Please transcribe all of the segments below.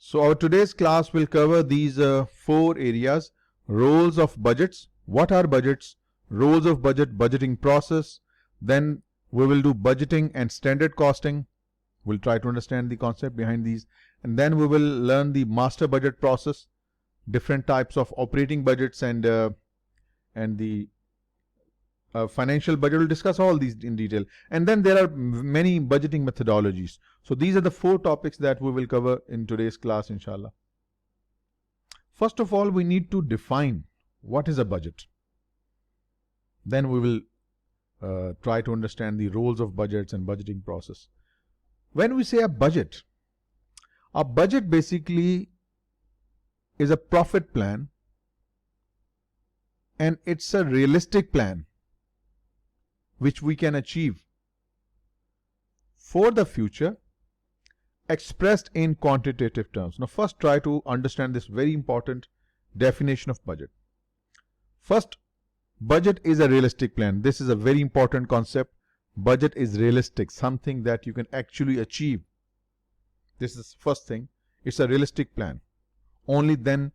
So our today's class will cover these four areas: roles of budgets, what are budgets, roles of budgeting process. Then we will do budgeting and standard costing. We'll try to understand the concept behind these. And then we will learn the master budget process, different types of operating budgets, and the financial budget. We'll discuss all these in detail. And then there are many budgeting methodologies. So these are the four topics that we will cover in today's class, inshallah. First of all, we need to define what is a budget. Then we will try to understand the roles of budgets and budgeting process. When we say a budget basically is a profit plan, and it's a realistic plan which we can achieve for the future, expressed in quantitative terms. Now first try to understand this very important definition of budget. First, budget is a realistic plan. This is a very important concept. Budget is realistic, something that you can actually achieve. This is first thing. It's a realistic plan. Only then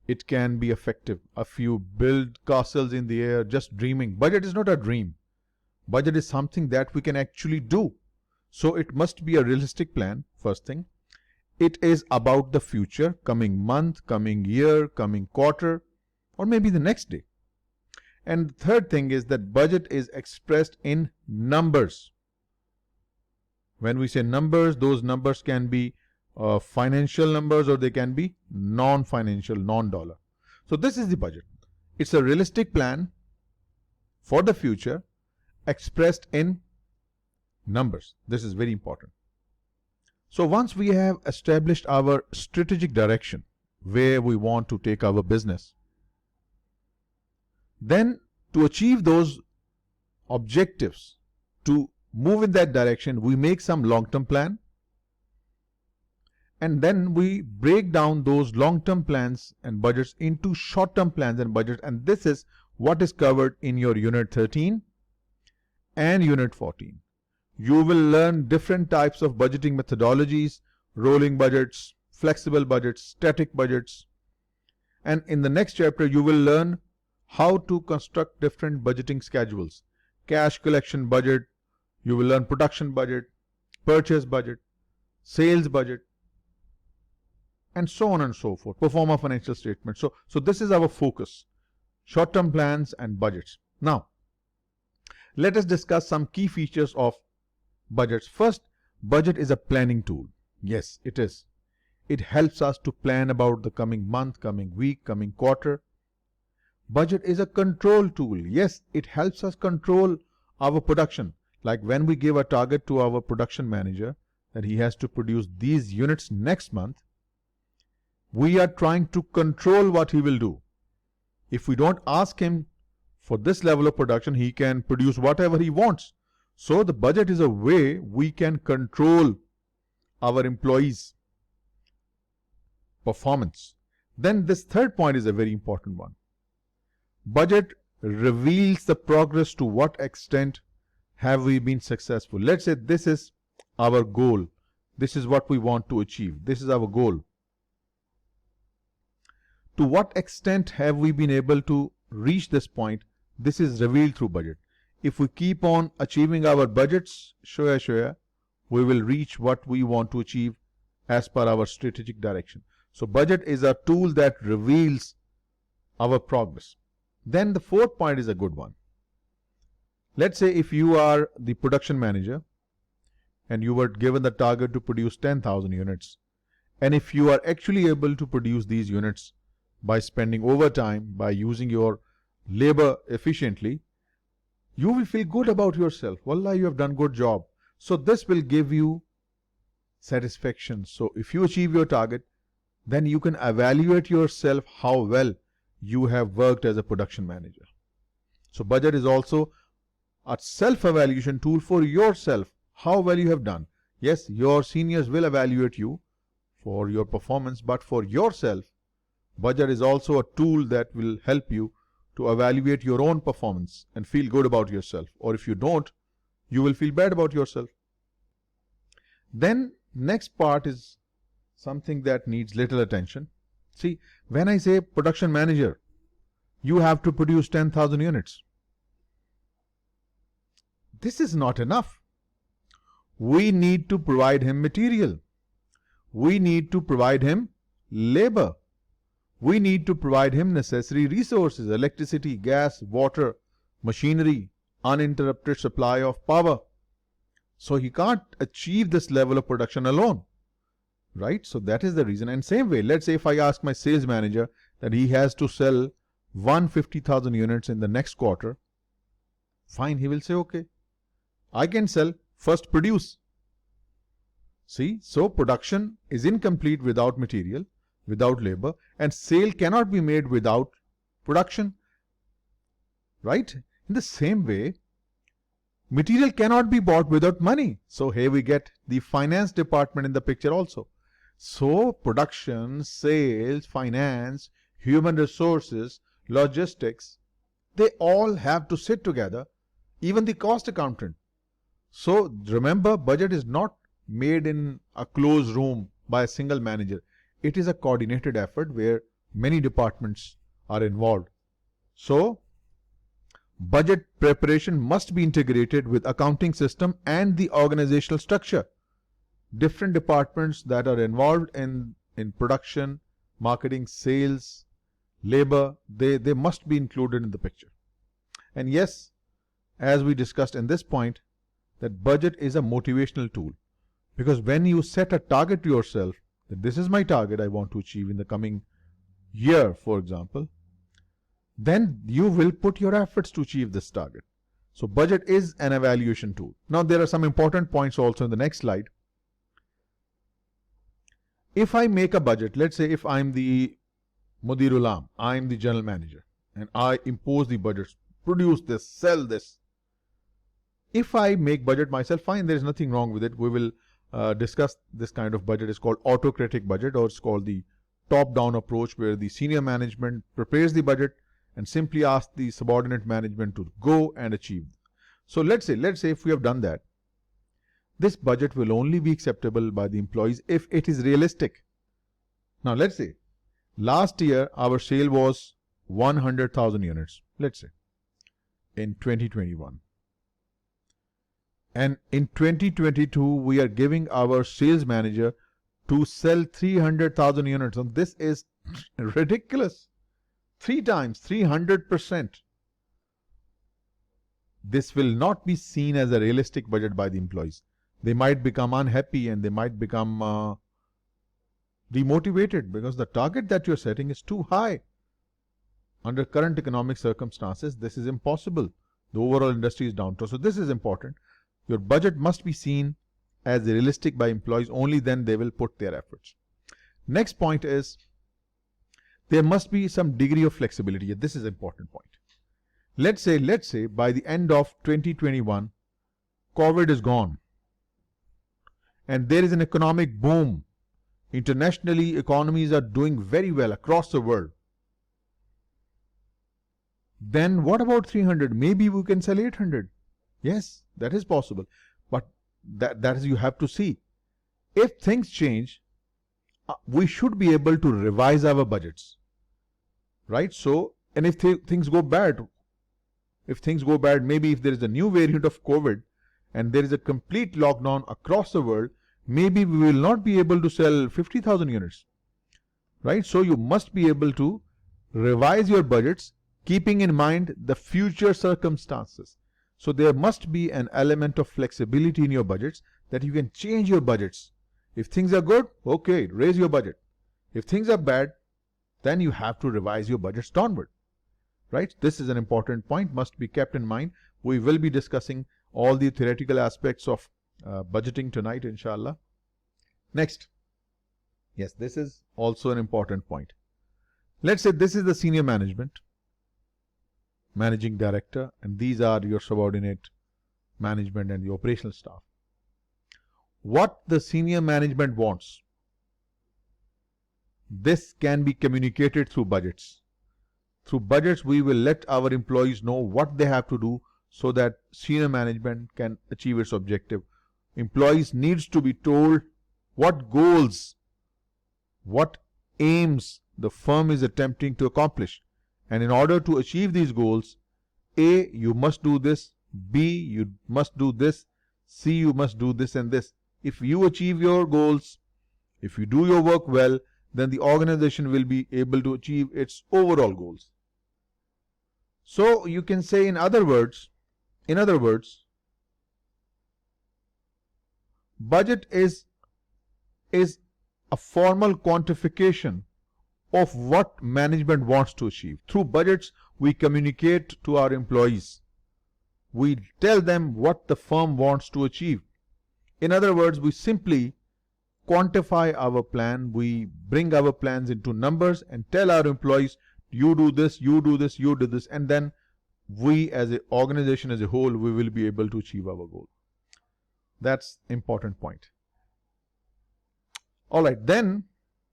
it can be effective. If you build castles in the air just dreaming, budget is not a dream. Budget is something that we can actually do. So it must be a realistic plan, first thing. It is about the future, coming month, coming year, coming quarter, or maybe the next day. And the third thing is that budget is expressed in numbers. When we say numbers, those numbers can be financial numbers, or they can be non-financial, non-dollar. So this is the budget. It's a realistic plan for the future expressed in numbers. This is very important. So once we have established our strategic direction, where we want to take our business, then to achieve those objectives, to move in that direction, we make some long-term plan, and then we break down those long-term plans and budgets into short-term plans and budgets, and this is what is covered in your Unit 13 and Unit 14. You will learn different types of budgeting methodologies, rolling budgets, flexible budgets, static budgets, and in the next chapter you will learn how to construct different budgeting schedules. Cash collection budget, you will learn production budget, purchase budget, sales budget, and so on and so forth. Perform a financial statement. So this is our focus, short-term plans and budgets. Now, let us discuss some key features of budgets. First, budget is a planning tool. Yes, it is. It helps us to plan about the coming month, coming week, coming quarter. Budget is a control tool. Yes, it helps us control our production. Like when we give a target to our production manager that he has to produce these units next month, we are trying to control what he will do. If we don't ask him for this level of production, he can produce whatever he wants. So the budget is a way we can control our employees' performance. Then this third point is a very important one. Budget reveals the progress. To what extent have we been successful? Let's say this is our goal. This is what we want to achieve. This is our goal. To what extent have we been able to reach this point? This is revealed through budget. If we keep on achieving our budgets, shoya, we will reach what we want to achieve as per our strategic direction. So budget is a tool that reveals our progress. Then the fourth point is a good one. Let's say if you are the production manager and you were given the target to produce 10,000 units, and if you are actually able to produce these units by spending overtime, by using your labor efficiently, you will feel good about yourself. Wallah, you have done good job. So this will give you satisfaction. So if you achieve your target, then you can evaluate yourself how well you have worked as a production manager. So budget is also a self-evaluation tool for yourself, how well you have done. Yes, your seniors will evaluate you for your performance, but for yourself, budget is also a tool that will help you to evaluate your own performance and feel good about yourself. Or if you don't, you will feel bad about yourself. Then next part is something that needs little attention. See, when I say production manager, you have to produce 10,000 units. This is not enough. We need to provide him material. We need to provide him labor. We need to provide him necessary resources, electricity, gas, water, machinery, uninterrupted supply of power. So he can't achieve this level of production alone, right? So that is the reason. And same way, let's say if I ask my sales manager that he has to sell 150,000 units in the next quarter, fine, he will say, okay, I can sell, first produce. See, so production is incomplete without material, without labor, and sale cannot be made without production, right? In the same way, material cannot be bought without money. So here we get the finance department in the picture also. So production, sales, finance, human resources, logistics, they all have to sit together, even the cost accountant. So remember, budget is not made in a closed room by a single manager. It is a coordinated effort where many departments are involved. So budget preparation must be integrated with accounting system and the organizational structure. Different departments that are involved in production, marketing, sales, labor, they must be included in the picture. And yes, as we discussed in this point, that budget is a motivational tool, because when you set a target to yourself, that this is my target I want to achieve in the coming year, for example, then you will put your efforts to achieve this target. So budget is an evaluation tool. Now there are some important points also in the next slide. If I make a budget, let's say if I'm the Mudirul Aam, I'm the general manager, and I impose the budgets, produce this, sell this. If I make budget myself, fine, there is nothing wrong with it. We will discuss this kind of budget. It's called autocratic budget, or it's called the top-down approach, where the senior management prepares the budget and simply asks the subordinate management to go and achieve. So let's say if we have done that, this budget will only be acceptable by the employees if it is realistic. Now let's say last year our sale was 100,000 units, let's say, in 2021. And in 2022, we are giving our sales manager to sell 300,000 units. And this is ridiculous. 3 times, 300%. This will not be seen as a realistic budget by the employees. They might become unhappy and they might become demotivated, because the target that you're setting is too high. Under current economic circumstances, this is impossible. The overall industry is down. So this is important. Your budget must be seen as realistic by employees. Only then they will put their efforts. Next point is, there must be some degree of flexibility. This is an important point. Let's say by the end of 2021, COVID is gone and there is an economic boom. Internationally, economies are doing very well across the world. Then what about 300? Maybe we can sell 800. Yes, that is possible. But that is, you have to see. If things change, we should be able to revise our budgets, right? So, and if things go bad, maybe if there is a new variant of COVID and there is a complete lockdown across the world, maybe we will not be able to sell 50,000 units, right? So you must be able to revise your budgets, keeping in mind the future circumstances. So there must be an element of flexibility in your budgets, that you can change your budgets. If things are good, okay, raise your budget. If things are bad, then you have to revise your budgets downward, right? This is an important point, must be kept in mind. We will be discussing all the theoretical aspects of budgeting tonight, inshallah. Next. Yes, this is also an important point. Let's say this is the senior management, managing director, and these are your subordinate management and the operational staff. What the senior management wants, this can be communicated through budgets. Through budgets, we will let our employees know what they have to do so that senior management can achieve its objective. Employees needs to be told what goals what aims the firm is attempting to accomplish. And in order to achieve these goals, A, you must do this, B, you must do this, C, you must do this and this. If you achieve your goals, if you do your work well, then the organization will be able to achieve its overall goals. So you can say in other words, budget is a formal quantification of what management wants to achieve. Through budgets, we communicate to our employees. We tell them what the firm wants to achieve. In other words, we simply quantify our plan. We bring our plans into numbers and tell our employees, you do this, you do this, you do this, and then we as an organization as a whole, we will be able to achieve our goal. That's important point. All right, then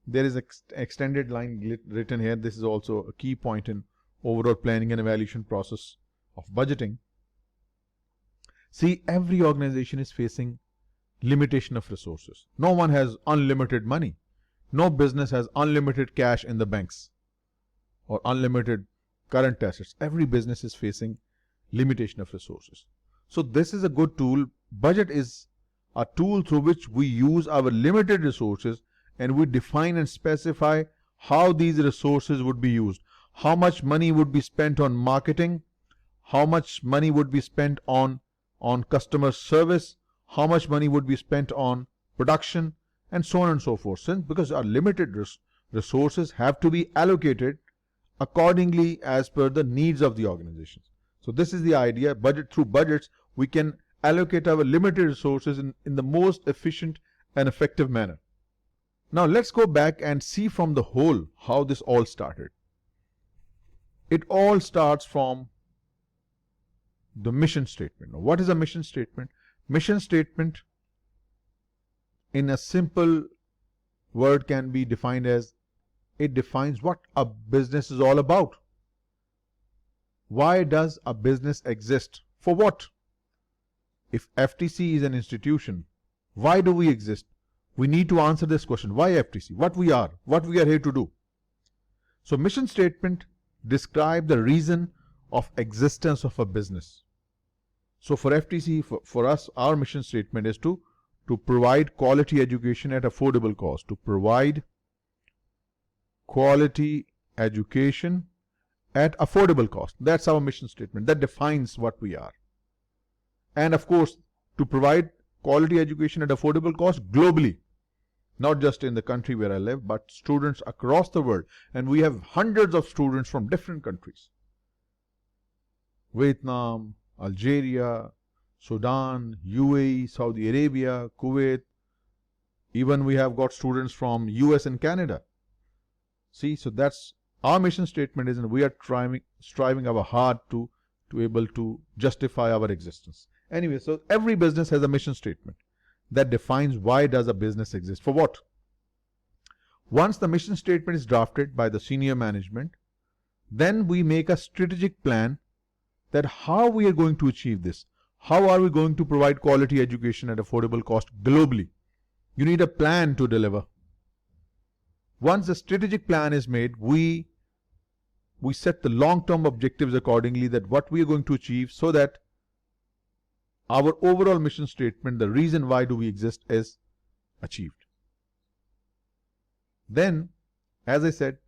there is an extended line written here. This is also a key point in overall planning and evaluation process of budgeting. See, every organization is facing limitation of resources. No one has unlimited money. No business has unlimited cash in the banks or unlimited current assets. Every business is facing limitation of resources. So this is a good tool. Budget is a tool through which we use our limited resources and we define and specify how these resources would be used. How much money would be spent on marketing, how much money would be spent on customer service, how much money would be spent on production, and so on and so forth. Since because our limited resources have to be allocated accordingly as per the needs of the organization. So this is the idea. Through budgets, we can allocate our limited resources in the most efficient and effective manner. Now let's go back and see from the whole how this all started. It all starts from the mission statement. Now, what is a mission statement? Mission statement in a simple word can be defined as, it defines what a business is all about. Why does a business exist? For what? If FTC is an institution, why do we exist? We need to answer this question. Why FTC? What we are here to do. So mission statement describe the reason of existence of a business. So for FTC, for us, our mission statement is to provide quality education at affordable cost. To provide quality education at affordable cost. That's our mission statement. That defines what we are. And of course, to provide quality education at affordable cost globally. Not just in the country where I live, but students across the world. And we have hundreds of students from different countries. Vietnam, Algeria, Sudan, UAE, Saudi Arabia, Kuwait. Even we have got students from US and Canada. See, so that's our mission statement is, and we are striving our hard to able to justify our existence. Anyway, so every business has a mission statement that defines why does a business exist, for what. Once the mission statement is drafted by the senior management, then we make a strategic plan that how we are going to achieve this. How are we going to provide quality education at affordable cost globally? You need a plan to deliver. Once the strategic plan is made, we set the long-term objectives accordingly, that what we are going to achieve, so that our overall mission statement, the reason why do we exist, is achieved. Then, as I said,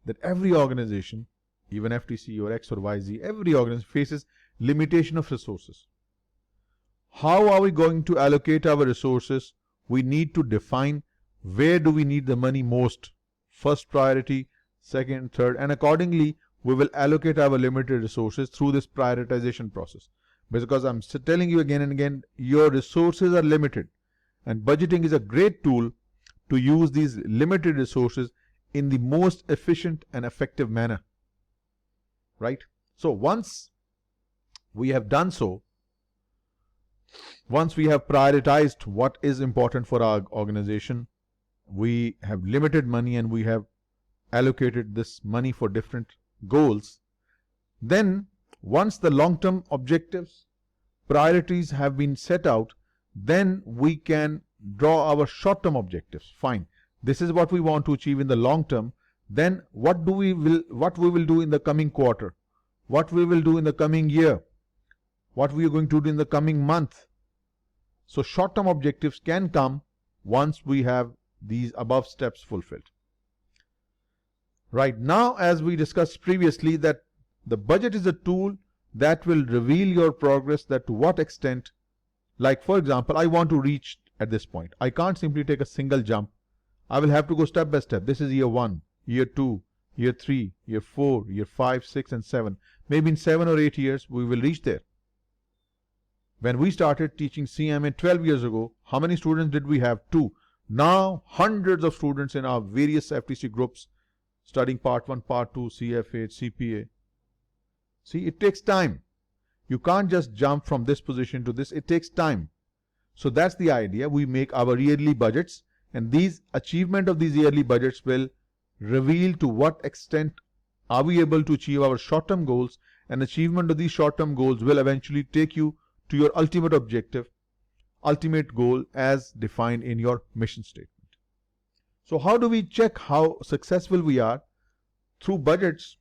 that every organization, even FTC or X or YZ, every organization faces limitation of resources. How are we going to allocate our resources? We need to define where do we need the money most. First priority, second, third, and accordingly we will allocate our limited resources through this prioritization process. Because I'm telling you again and again, your resources are limited, and budgeting is a great tool to use these limited resources in the most efficient and effective manner. Right? So once we have done so, once we have prioritized what is important for our organization, we have limited money and we have allocated this money for different goals, then once the long-term objectives, priorities have been set out, then we can draw our short-term objectives. Fine. this is what we want to achieve in the long term, then what we will do in the coming quarter, what we will do in the coming year, what we are going to do in the coming month. So short-term objectives can come once we have these above steps fulfilled. Right now, as we discussed previously, that the budget is a tool that will reveal your progress, that to what extent, like for example, I want to reach at this point. I can't simply take a single jump. I will have to go step by step. This is year 1, year 2, year 3, year 4, year 5, 6 and 7. Maybe in 7 or 8 years we will reach there. When we started teaching CMA 12 years ago, how many students did we have? 2. Now hundreds of students in our various FTC groups studying part 1, part 2, CFA, CPA. See, it takes time. You can't just jump from this position to this. It takes time. So that's the idea. We make our yearly budgets, and these achievement of these yearly budgets will reveal to what extent are we able to achieve our short-term goals, and achievement of these short-term goals will eventually take you to your ultimate objective, ultimate goal as defined in your mission statement. So how do we check how successful we are? Through budgets.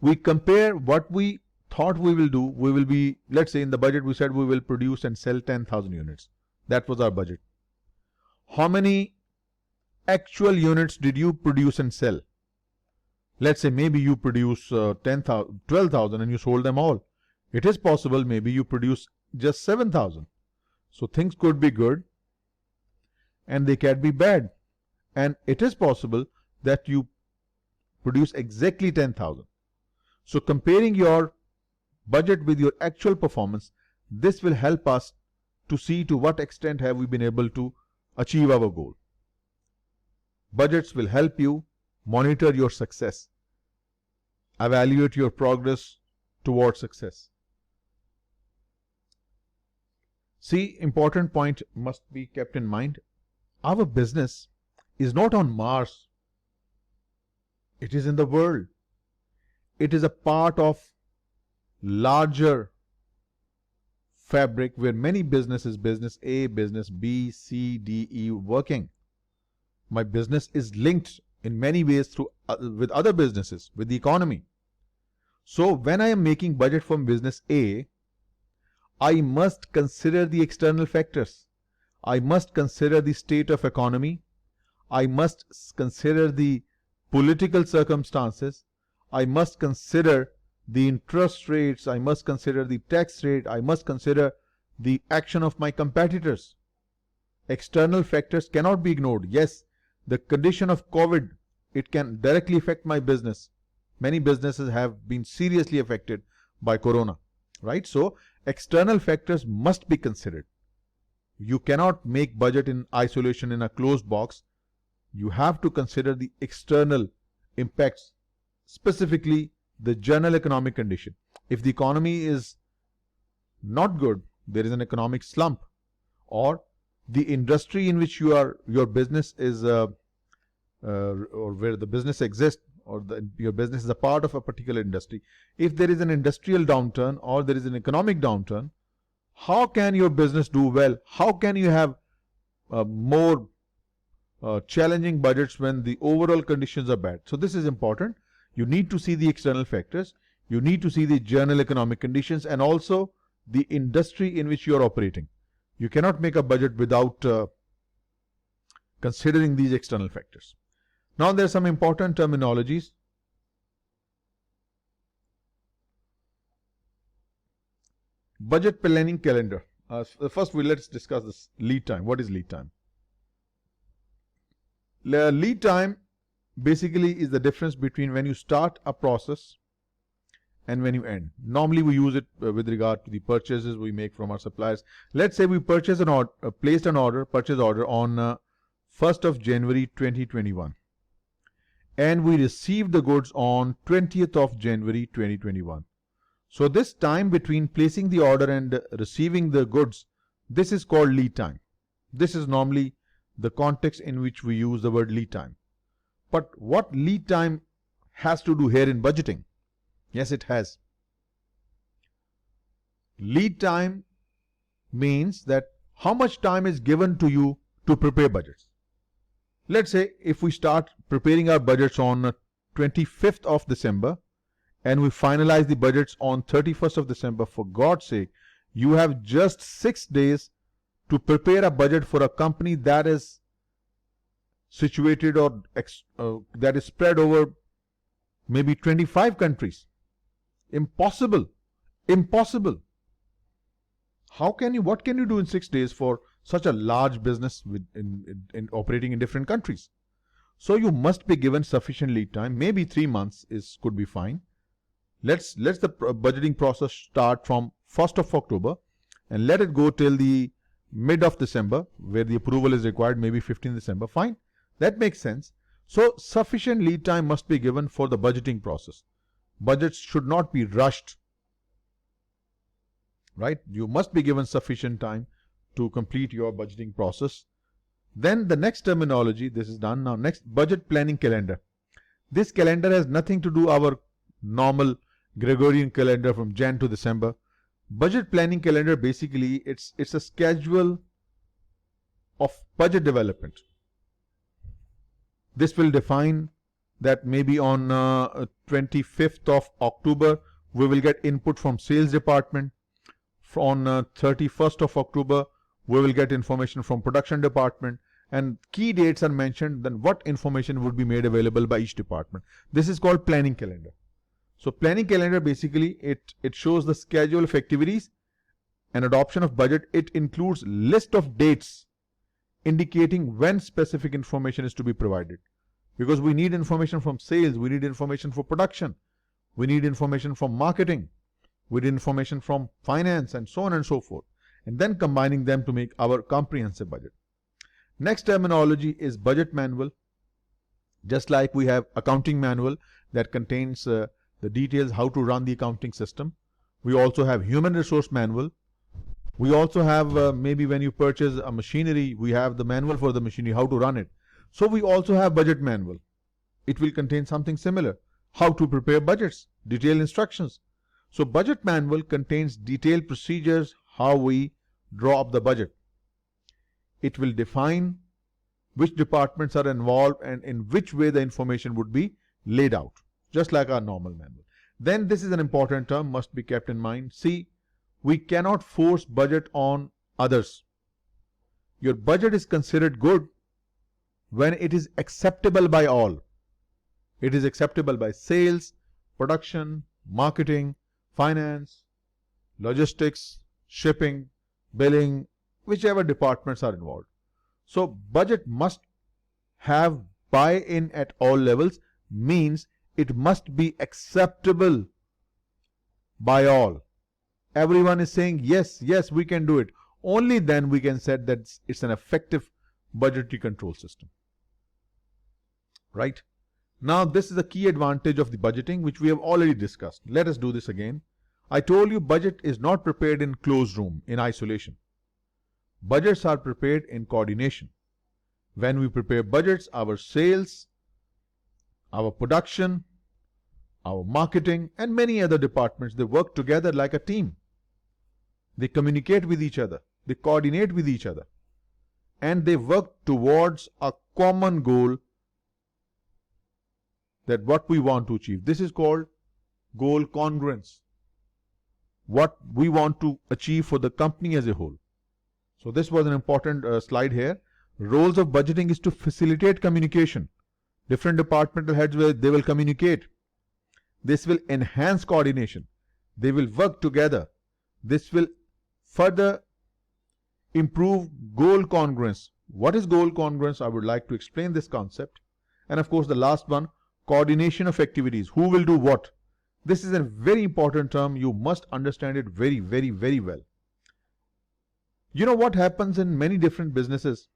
We compare what we thought we will do. We will be, let's say in the budget we said we will produce and sell 10,000 units. That was our budget. How many actual units did you produce and sell? Let's say maybe you produce 10,000, 12,000 and you sold them all. It is possible maybe you produce just 7,000. So things could be good and they can be bad. And it is possible that you produce exactly 10,000. So comparing your budget with your actual performance, this will help us to see to what extent have we been able to achieve our goal. Budgets will help you monitor your success, evaluate your progress towards success. See, important point must be kept in mind. Our business is not on Mars. It is in the world. It is a part of larger fabric where many businesses, business A, business B, C, D, E working. My business is linked in many ways through with other businesses, with the economy. So when I am making budget from business A, I must consider the external factors. I must consider the state of economy. I must consider the political circumstances. I must consider the interest rates. I must consider the tax rate. I must consider the action of my competitors. External factors cannot be ignored. Yes, the condition of COVID, it can directly affect my business. Many businesses have been seriously affected by corona, right? So external factors must be considered. You cannot make budget in isolation in a closed box. You have to consider the external impacts, specifically the general economic condition. If the economy is not good, there is an economic slump, or the industry in which your business is or where the business exists, or your business is a part of a particular industry. If there is an industrial downturn or there is an economic downturn, how can your business do well? How can you have more challenging budgets when the overall conditions are bad? So this is important. You need to see the external factors. You need to see the general economic conditions and also the industry in which you are operating. You cannot make a budget without considering these external factors. Now there are some important terminologies. Budget planning calendar. First, let's discuss this lead time. What is lead time? Lead time basically is the difference between when you start a process and when you end. Normally we use it with regard to the purchases we make from our suppliers. Let's say we purchase an order, placed an order, purchase order on 1st of January 2021, and we received the goods on 20th of January 2021. So this time between placing the order and receiving the goods, this is called lead time. This is normally the context in which we use the word lead time. But what lead time has to do here in budgeting? Yes, it has. Lead time means that how much time is given to you to prepare budgets. Let's say if we start preparing our budgets on 25th of December and we finalize the budgets on 31st of December, for God's sake, you have just 6 days to prepare a budget for a company that is situated or that is spread over maybe 25 countries. Impossible. Impossible. What can you do in 6 days for such a large business in operating in different countries? So you must be given sufficient lead time. Maybe 3 months could be fine. Let's the budgeting process start from 1st of October and let it go till the mid of December, where the approval is required, maybe 15th December. Fine. That makes sense. So sufficient lead time must be given for the budgeting process. Budgets should not be rushed. Right? You must be given sufficient time to complete your budgeting process. Then the next terminology, this is done. Now next, budget planning calendar. This calendar has nothing to do our normal Gregorian calendar from Jan to December. Budget planning calendar, basically it's a schedule of budget development. This will define that maybe on 25th of October we will get input from sales department. On 31st of October we will get information from production department, and key dates are mentioned, then what information would be made available by each department. This is called planning calendar. So planning calendar, basically it shows the schedule of activities and adoption of budget. It includes list of dates indicating when specific information is to be provided, because we need information from sales, we need information for production, we need information from marketing, we need information from finance, and so on and so forth, and then combining them to make our comprehensive budget. Next terminology is budget manual. Just like we have accounting manual that contains the details how to run the accounting system, we also have human resource manual. We also have maybe when you purchase a machinery, we have the manual for the machinery, how to run it. So we also have budget manual. It will contain something similar, how to prepare budgets, detailed instructions. So budget manual contains detailed procedures how we draw up the budget. It will define which departments are involved and in which way the information would be laid out, just like our normal manual. Then this is an important term, must be kept in mind. See, we cannot force budget on others. Your budget is considered good when it is acceptable by all. It is acceptable by sales, production, marketing, finance, logistics, shipping, billing, whichever departments are involved. So budget must have buy-in at all levels, means it must be acceptable by all. Everyone is saying yes, yes, we can do it. Only then we can say that it's an effective budgetary control system. Right? Now this is a key advantage of the budgeting, which we have already discussed. Let us do this again. I told you budget is not prepared in closed room, in isolation. Budgets are prepared in coordination. When we prepare budgets, our sales, our production, our marketing, and many other departments, they work together like a team. They communicate with each other, they coordinate with each other, and they work towards a common goal, that what we want to achieve. This is called goal congruence. What we want to achieve for the company as a whole. So this was an important slide here. Roles of budgeting is to facilitate communication. Different departmental heads, they will communicate. This will enhance coordination. They will work together. This will further improve goal congruence. What is goal congruence? I would like to explain this concept. And of course the last one, coordination of activities. Who will do what? This is a very important term. You must understand it very, very, very well. You know what happens in many different businesses?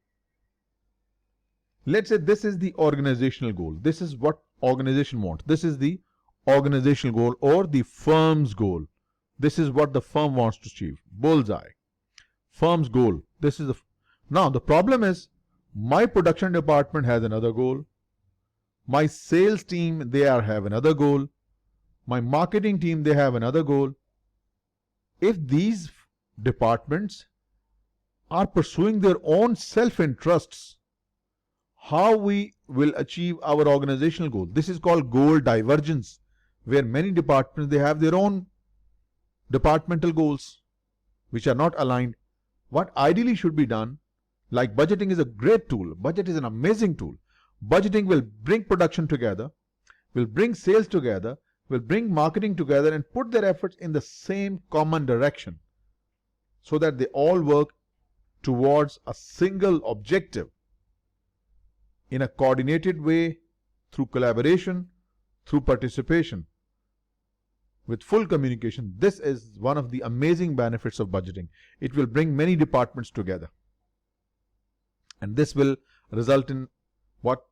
Let's say this is the organizational goal. This is what organization wants. This is the organizational goal or the firm's goal. This is what the firm wants to achieve. Bullseye. Firm's goal. This is now the problem is my production department has another goal. My sales team, they have another goal. My marketing team, they have another goal. If these departments are pursuing their own self-interests, how we will achieve our organizational goal. This is called goal divergence, where many departments, they have their own departmental goals which are not aligned. What ideally should be done, like budgeting is a great tool. Budget is an amazing tool. Budgeting will bring production together, will bring sales together, will bring marketing together and put their efforts in the same common direction so that they all work towards a single objective in a coordinated way, through collaboration, through participation, with full communication. This is one of the amazing benefits of budgeting. It will bring many departments together. And this will result in what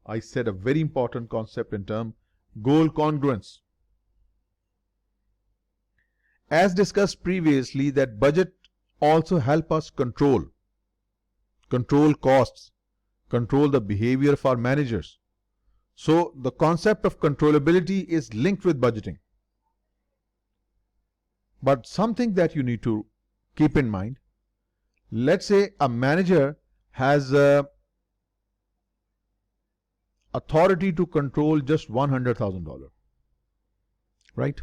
I said, a very important concept in term, goal congruence. As discussed previously, that budget also help us control costs, control the behavior of our managers. So the concept of controllability is linked with budgeting. But something that you need to keep in mind, let's say a manager has authority to control just $100,000, right?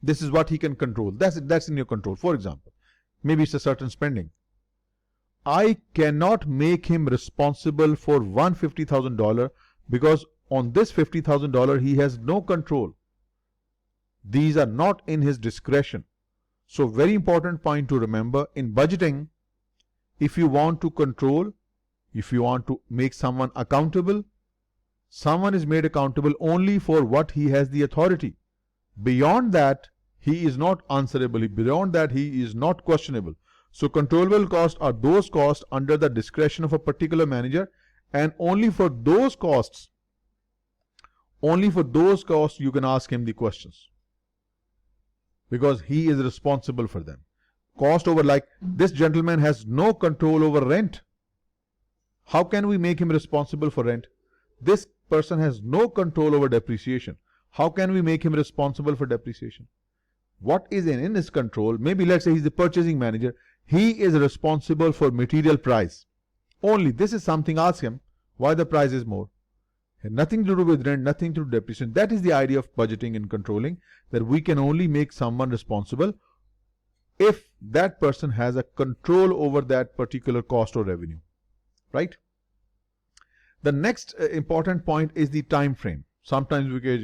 This is what he can control. That's in your control. For example, maybe it's a certain spending. I cannot make him responsible for $150,000 because on this $50,000 he has no control. These are not in his discretion. So very important point to remember in budgeting, if you want to control, if you want to make someone accountable, someone is made accountable only for what he has the authority. Beyond that, he is not answerable. Beyond that, he is not questionable. So controllable costs are those costs under the discretion of a particular manager, and only for those costs you can ask him the questions, because he is responsible for them. Cost over, like this gentleman has no control over rent. How can we make him responsible for rent? This person has no control over depreciation. How can we make him responsible for depreciation? What is in his control? Maybe let's say he's the purchasing manager. He is responsible for material price. Only this is something, ask him why the price is more. And nothing to do with rent, nothing to do with depreciation. That is the idea of budgeting and controlling, that we can only make someone responsible if that person has a control over that particular cost or revenue, right? The next important point is the time frame. Sometimes we get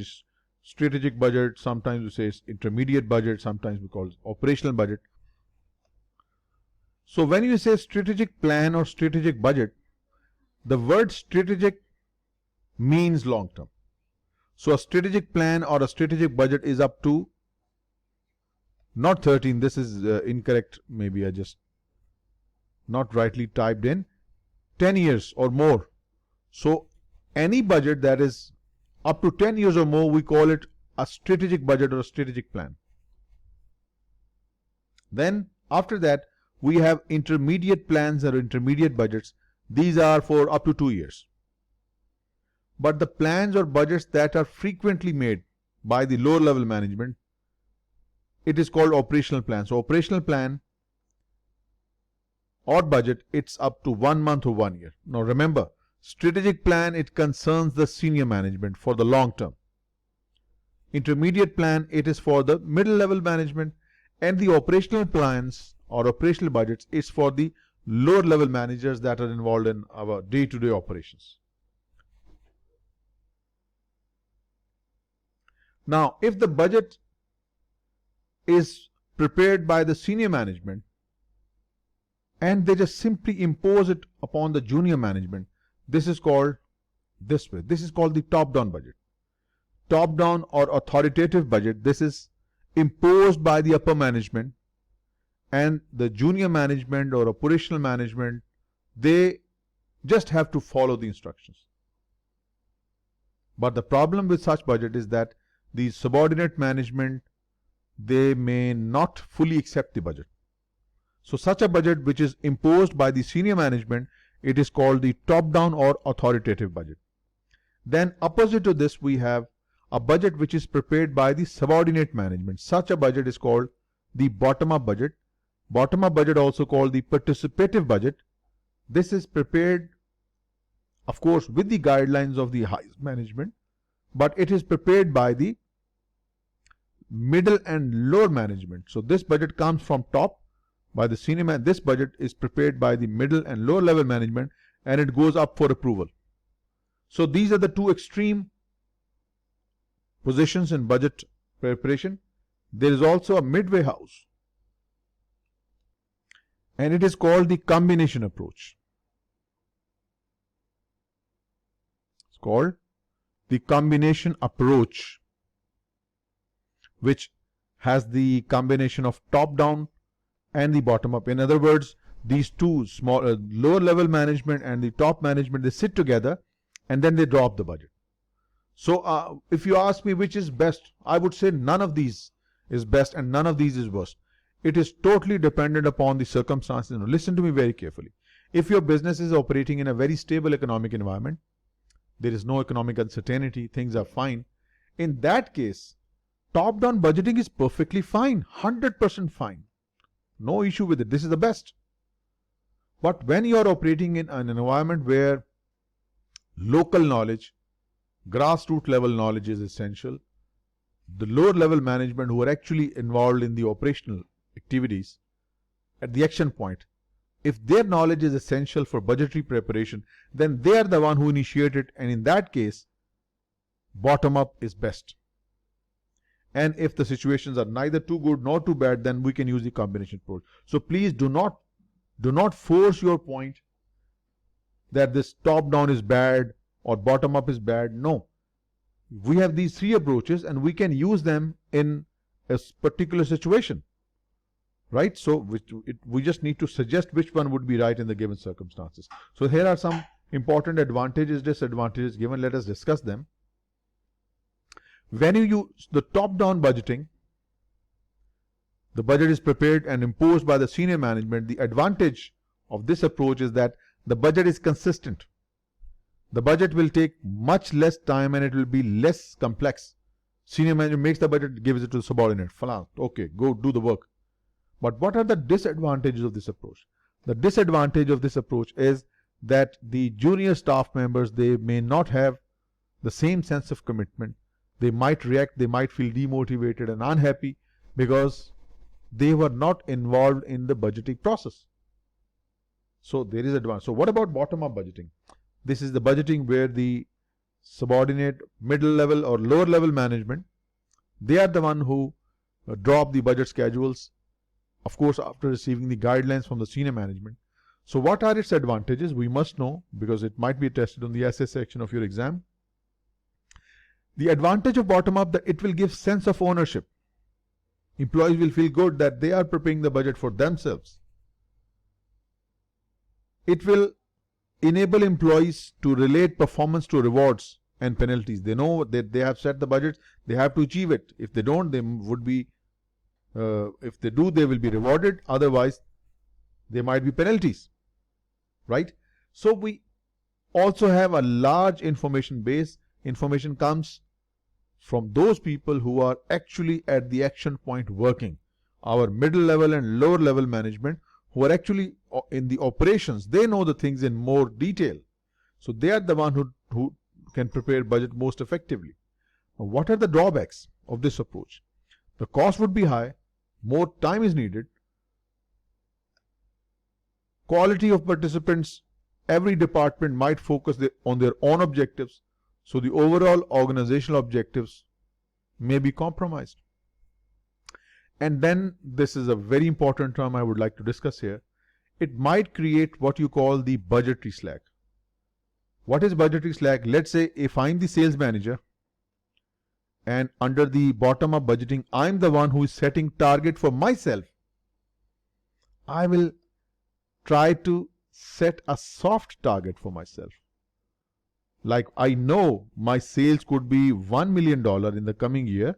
strategic budget, sometimes we say intermediate budget, sometimes we call it operational budget. So when you say strategic plan or strategic budget, the word strategic means long term. So a strategic plan or a strategic budget is up to, not 13, this is incorrect, maybe I just not rightly typed in, 10 years or more. So any budget that is up to 10 years or more, we call it a strategic budget or a strategic plan. Then after that, we have intermediate plans or intermediate budgets. These are for up to 2 years. But the plans or budgets that are frequently made by the lower level management, it is called operational plan. So operational plan or budget, it's up to 1 month or 1 year. Now remember, strategic plan, it concerns the senior management for the long term. Intermediate plan, it is for the middle level management, and the operational plans or operational budgets is for the lower level managers that are involved in our day-to-day operations. Now, if the budget is prepared by the senior management and they just simply impose it upon the junior management, this is called this way. This is called the top-down budget. Top-down or authoritative budget, this is imposed by the upper management, and the junior management or operational management, they just have to follow the instructions. But the problem with such budget is that the subordinate management, they may not fully accept the budget. So such a budget which is imposed by the senior management, it is called the top-down or authoritative budget. Then opposite to this, we have a budget which is prepared by the subordinate management. Such a budget is called the bottom-up budget. Bottom-up budget also called the participative budget. This is prepared of course with the guidelines of the highest management, but it is prepared by the middle and lower management. So this budget comes from top by the senior man. This budget is prepared by the middle and lower level management, and it goes up for approval. So these are the two extreme positions in budget preparation. There is also a midway house, and it is called the combination approach. It's called the combination approach, which has the combination of top down and the bottom up. In other words, these two small lower level management and the top management, they sit together and then they drop the budget. So if you ask me which is best, I would say none of these is best and none of these is worst. It is totally dependent upon the circumstances. Now, listen to me very carefully. If your business is operating in a very stable economic environment, there is no economic uncertainty, things are fine, in that case, top-down budgeting is perfectly fine, 100% fine. No issue with it. This is the best. But when you are operating in an environment where local knowledge, grassroots level knowledge is essential, the lower level management who are actually involved in the operational activities at the action point, if their knowledge is essential for budgetary preparation, then they are the one who initiate it, and in that case, bottom up is best. And if the situations are neither too good nor too bad, then we can use the combination approach. So please do not force your point that this top down is bad or bottom up is bad. No. We have these three approaches and we can use them in a particular situation. Right? So we just need to suggest which one would be right in the given circumstances. So here are some important advantages, disadvantages given. Let us discuss them. When you use the top-down budgeting, the budget is prepared and imposed by the senior management. The advantage of this approach is that the budget is consistent. The budget will take much less time and it will be less complex. Senior management makes the budget, gives it to the subordinate. Okay, go do the work. But what are the disadvantages of this approach? The disadvantage of this approach is that the junior staff members, they may not have the same sense of commitment. They might react, they might feel demotivated and unhappy because they were not involved in the budgeting process. So there is advantage. So what about bottom-up budgeting? This is the budgeting where the subordinate, middle level or lower level management, they are the one who drop the budget schedules, of course after receiving the guidelines from the senior management. So what are its advantages? We must know because it might be tested on the essay section of your exam. The advantage of bottom-up, that it will give sense of ownership. Employees will feel good that they are preparing the budget for themselves. It will enable employees to relate performance to rewards and penalties. They know that they have set the budget, they have to achieve it. If they don't, they would be, if they do, they will be rewarded. Otherwise, there might be penalties. Right? So we also have a large information base. Information comes from those people who are actually at the action point working. Our middle level and lower level management who are actually in the operations, they know the things in more detail. So they are the one who can prepare budget most effectively. Now, what are the drawbacks of this approach? The cost would be high, more time is needed, quality of participants, every department might focus on their own objectives. So the overall organizational objectives may be compromised. And then this is a very important term I would like to discuss here. It might create what you call the budgetary slack. What is budgetary slack? Let's say if I'm the sales manager and under the bottom-up budgeting, I'm the one who is setting target for myself. I will try to set a soft target for myself. Like I know my sales could be $1 million in the coming year,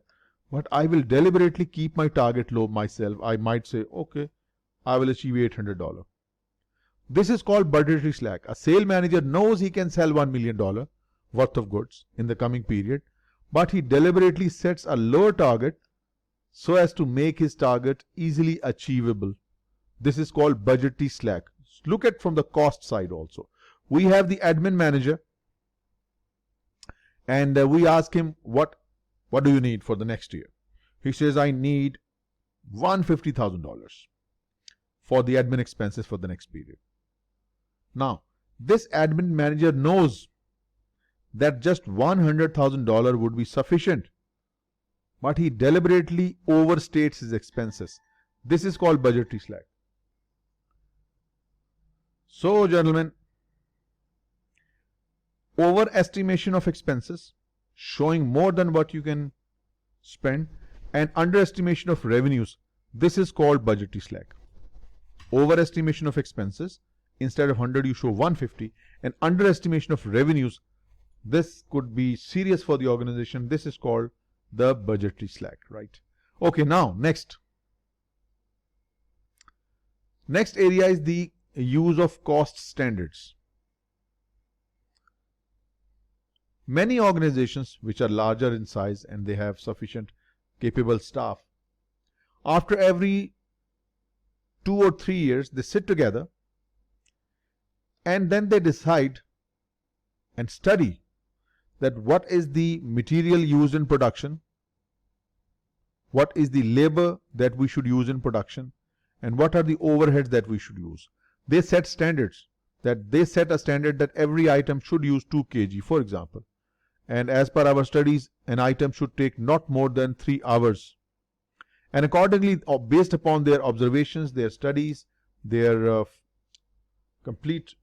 but I will deliberately keep my target low myself. I might say, okay, I will achieve $800. This is called budgetary slack. A sales manager knows he can sell $1 million worth of goods in the coming period, but he deliberately sets a lower target so as to make his target easily achievable. This is called budgetary slack. Look at from the cost side also. We have the admin manager, and we ask him, what do you need for the next year? He says, I need $150,000 for the admin expenses for the next period. Now, this admin manager knows that just $100,000 would be sufficient, but he deliberately overstates his expenses. This is called budgetary slack. So, gentlemen, overestimation of expenses, showing more than what you can spend, and underestimation of revenues, this is called budgetary slack. Overestimation of expenses, instead of 100 you show 150, and underestimation of revenues, this could be serious for the organization. This is called the budgetary slack, right? Okay, now next area is the use of cost standards. Many organizations which are larger in size and they have sufficient capable staff, after every 2 or 3 years they sit together and then they decide and study that what is the material used in production, what is the labor that we should use in production, and what are the overheads that we should use. They set standards, that they set a standard that every item should use 2 kg, for example. And as per our studies, an item should take not more than 3 hours. And accordingly, based upon their observations, their studies, their complete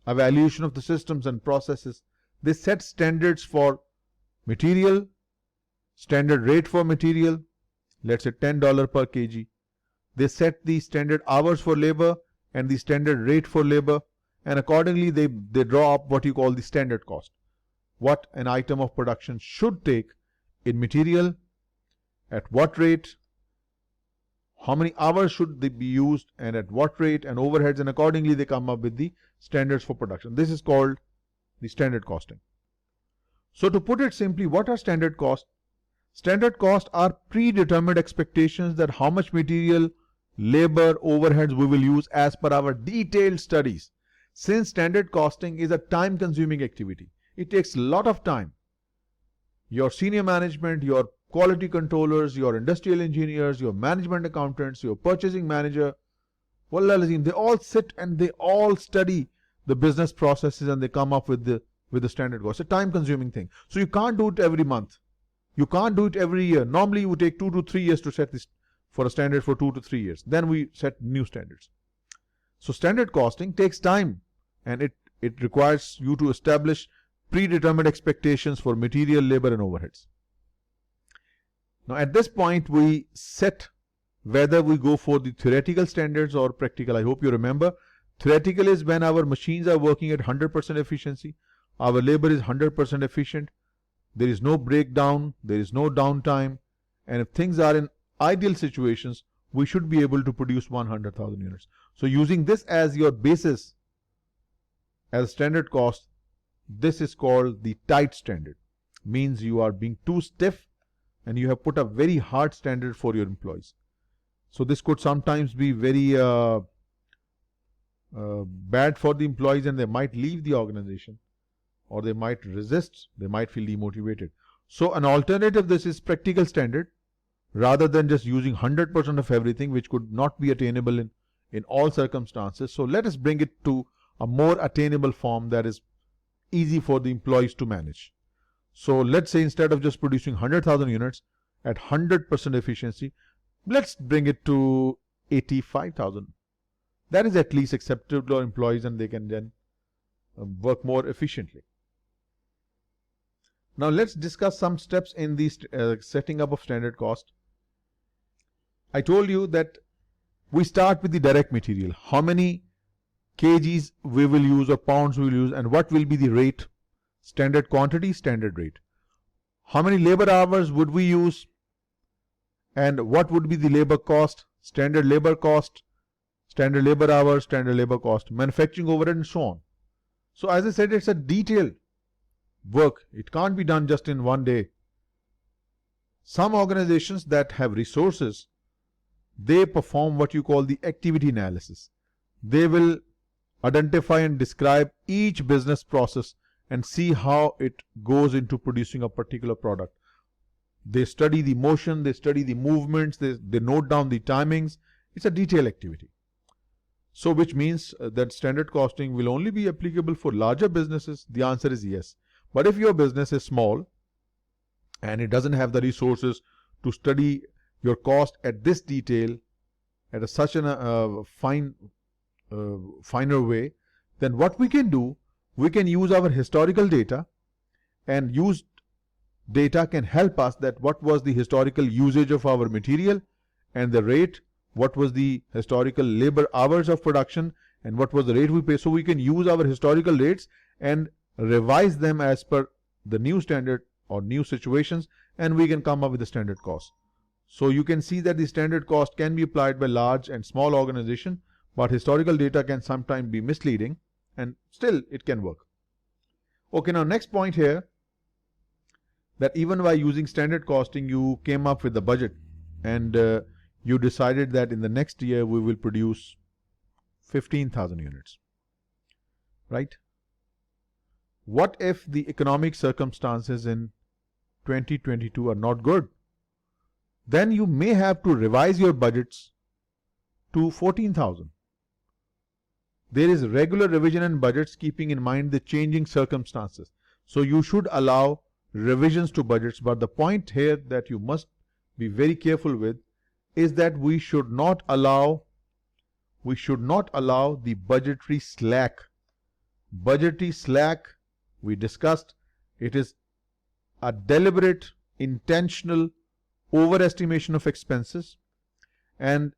evaluation of the systems and processes, they set standards for material, standard rate for material, let's say $10 per kg. They set the standard hours for labor and the standard rate for labor, and accordingly they draw up what you call the standard cost. What an item of production should take in material, at what rate, how many hours should they be used, and at what rate, and overheads, and accordingly they come up with the standards for production. This is called the standard costing. So to put it simply, what are standard costs? Standard costs are predetermined expectations that how much material, labor, overheads we will use as per our detailed studies. Since standard costing is a time-consuming activity, it takes a lot of time. Your senior management, your quality controllers, your industrial engineers, your management accountants, your purchasing manager, they all sit and they all study the business processes and they come up with the standard cost. It's a time-consuming thing. So you can't do it every month. You can't do it every year. Normally you would take 2 to 3 years to set this for a standard for 2 to 3 years. Then we set new standards. So standard costing takes time, and it requires you to establish predetermined expectations for material, labor, and overheads. Now at this point we set whether we go for the theoretical standards or practical. I hope you remember, theoretical is when our machines are working at 100% efficiency, our labor is 100% efficient, there is no breakdown, there is no downtime, and if things are in ideal situations, we should be able to produce 100,000 units. So using this as your basis as standard cost, this is called the tight standard. Means you are being too stiff and you have put a very hard standard for your employees. So this could sometimes be very bad for the employees, and they might leave the organization, or they might resist, they might feel demotivated. So an alternative, this is practical standard, rather than just using 100% of everything, which could not be attainable in all circumstances. So let us bring it to a more attainable form that is easy for the employees to manage. So let's say instead of just producing 100,000 units at 100% efficiency, let's bring it to 85,000. That is at least acceptable to employees, and they can then work more efficiently. Now let's discuss some steps in the setting up of standard cost. I told you that we start with the direct material. How many kgs we will use or pounds we will use, and what will be the rate? Standard quantity, standard rate. How many labor hours would we use, and what would be the labor cost? Standard labor cost, standard labor hours, standard labor cost, manufacturing overhead, and so on. So as I said, it's a detailed work. It can't be done just in one day. Some organizations that have resources, they perform what you call the activity analysis. They will identify and describe each business process and see how it goes into producing a particular product. They study the motion, they study the movements, they note down the timings. It's a detailed activity. So which means that standard costing will only be applicable for larger businesses? The answer is yes. But if your business is small and it doesn't have the resources to study your cost at this detail, at such a finer way, then what we can do, we can use our historical data, and used data can help us that what was the historical usage of our material and the rate, what was the historical labor hours of production, and what was the rate we pay. So we can use our historical rates and revise them as per the new standard or new situations, and we can come up with the standard cost. So you can see that the standard cost can be applied by large and small organization, but historical data can sometimes be misleading, and still it can work. Okay, now next point here, that even by using standard costing, you came up with the budget, and you decided that in the next year we will produce 15,000 units, right? What if the economic circumstances in 2022 are not good? Then you may have to revise your budgets to 14,000. There is regular revision in budgets keeping in mind the changing circumstances. So you should allow revisions to budgets, but the point here that you must be very careful with is that we should not allow the budgetary slack. Budgetary slack, we discussed, it is a deliberate, intentional overestimation of expenses and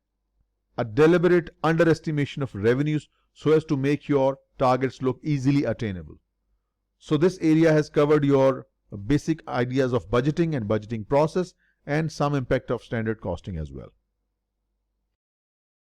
a deliberate underestimation of revenues so as to make your targets look easily attainable. So this area has covered your basic ideas of budgeting and budgeting process and some impact of standard costing as well.